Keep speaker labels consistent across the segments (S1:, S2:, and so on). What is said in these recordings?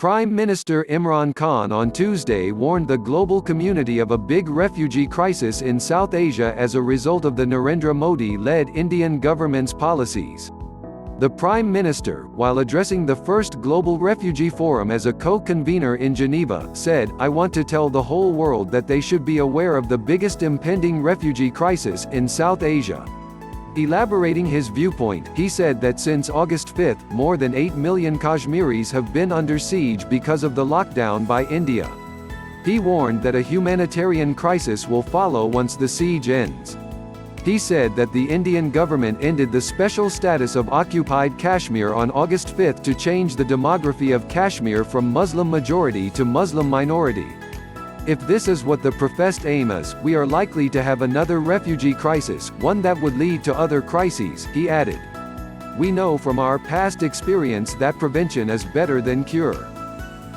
S1: Prime Minister Imran Khan on Tuesday warned the global community of a big refugee crisis in South Asia as a result of the Narendra Modi-led Indian government's policies. The Prime Minister, while addressing the first Global Refugee Forum as a co-convener in Geneva, said, "I want to tell the whole world that they should be aware of the biggest impending refugee crisis in South Asia." Elaborating his viewpoint, he said that since August 5, more than 8 million Kashmiris have been under siege because of the lockdown by India. He warned that a humanitarian crisis will follow once the siege ends. He said that the Indian government ended the special status of occupied Kashmir on August 5 to change the demography of Kashmir from Muslim majority to Muslim minority. If this is what the professed aim is, we are likely to have another refugee crisis, one that would lead to other crises, he added. We know from our past experience that prevention is better than cure.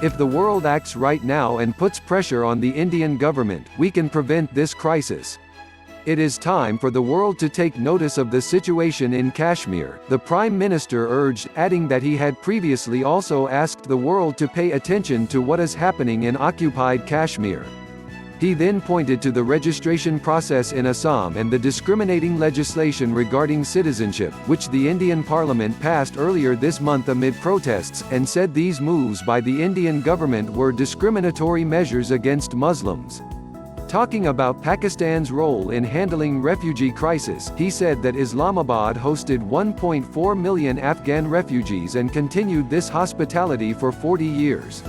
S1: If the world acts right now and puts pressure on the Indian government, we can prevent this crisis. It is time for the world to take notice of the situation in Kashmir, the Prime Minister urged, adding that he had previously also asked the world to pay attention to what is happening in occupied Kashmir. He then pointed to the registration process in Assam and the discriminating legislation regarding citizenship, which the Indian Parliament passed earlier this month amid protests, and said these moves by the Indian government were discriminatory measures against Muslims. Talking about Pakistan's role in handling refugee crisis, he said that Islamabad hosted 1.4 million Afghan refugees and continued this hospitality for 40 years.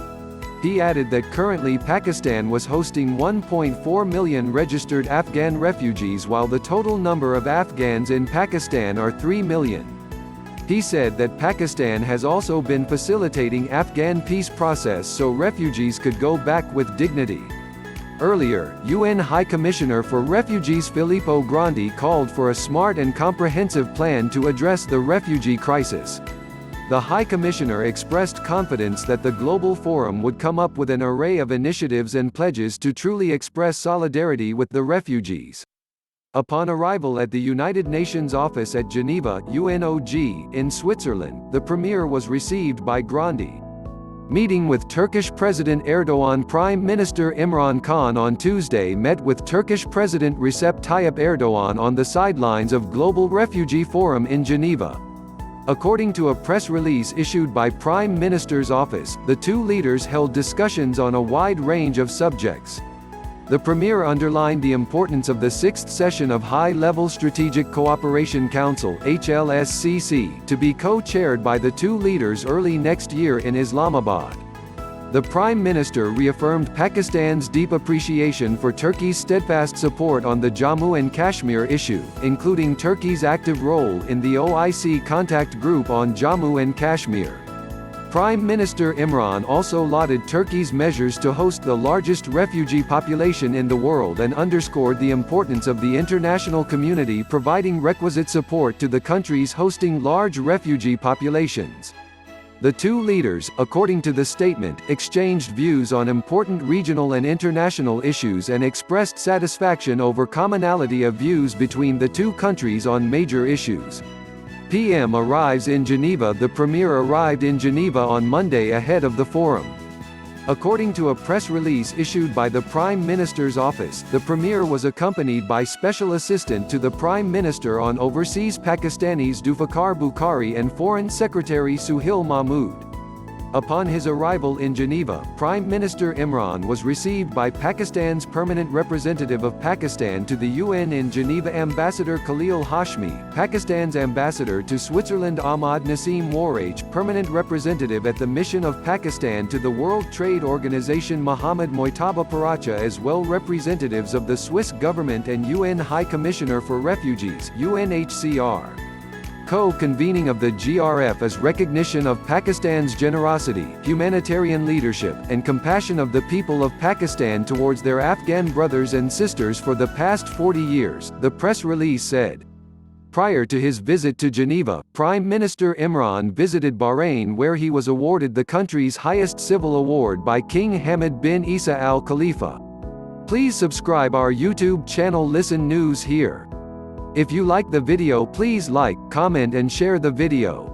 S1: He added that currently Pakistan was hosting 1.4 million registered Afghan refugees while the total number of Afghans in Pakistan are 3 million. He said that Pakistan has also been facilitating Afghan peace process so refugees could go back with dignity. Earlier, UN High Commissioner for Refugees Filippo Grandi called for a smart and comprehensive plan to address the refugee crisis. The High Commissioner expressed confidence that the Global Forum would come up with an array of initiatives and pledges to truly express solidarity with the refugees. Upon arrival at the United Nations office at Geneva, UNOG, in Switzerland, the Premier was received by Grandi. Meeting with Turkish President Erdogan, Prime Minister Imran Khan on Tuesday met with Turkish President Recep Tayyip Erdogan on the sidelines of Global Refugee Forum in Geneva. According to a press release issued by Prime Minister's office, the two leaders held discussions on a wide range of subjects. The Premier underlined the importance of the sixth session of High-Level Strategic Cooperation Council (HLSCC) to be co-chaired by the two leaders early next year in Islamabad. The Prime Minister reaffirmed Pakistan's deep appreciation for Turkey's steadfast support on the Jammu and Kashmir issue, including Turkey's active role in the OIC contact group on Jammu and Kashmir. Prime Minister Imran also lauded Turkey's measures to host the largest refugee population in the world and underscored the importance of the international community providing requisite support to the countries hosting large refugee populations. The two leaders, according to the statement, exchanged views on important regional and international issues and expressed satisfaction over commonality of views between the two countries on major issues. PM arrives in Geneva. The Premier arrived in Geneva on Monday ahead of the forum. According to a press release issued by the Prime Minister's office, the Premier was accompanied by Special Assistant to the Prime Minister on Overseas Pakistanis Zulfikar Bukhari and Foreign Secretary Suhail Mahmood. Upon his arrival in Geneva, Prime Minister Imran was received by Pakistan's permanent representative of Pakistan to the UN in Geneva Ambassador Khalil Hashmi, Pakistan's ambassador to Switzerland Ahmad Nassim Waraj, permanent representative at the mission of Pakistan to the World Trade Organization Mohammad Mojtaba Paracha, as well representatives of the Swiss government and UN High Commissioner for Refugees (UNHCR). Co-convening of the GRF is recognition of Pakistan's generosity, humanitarian leadership, and compassion of the people of Pakistan towards their Afghan brothers and sisters for the past 40 years, the press release said. Prior to his visit to Geneva, Prime Minister Imran visited Bahrain where he was awarded the country's highest civil award by King Hamad bin Isa Al Khalifa. Please subscribe our YouTube channel Listen News here. If you like the video, please like, comment and share the video.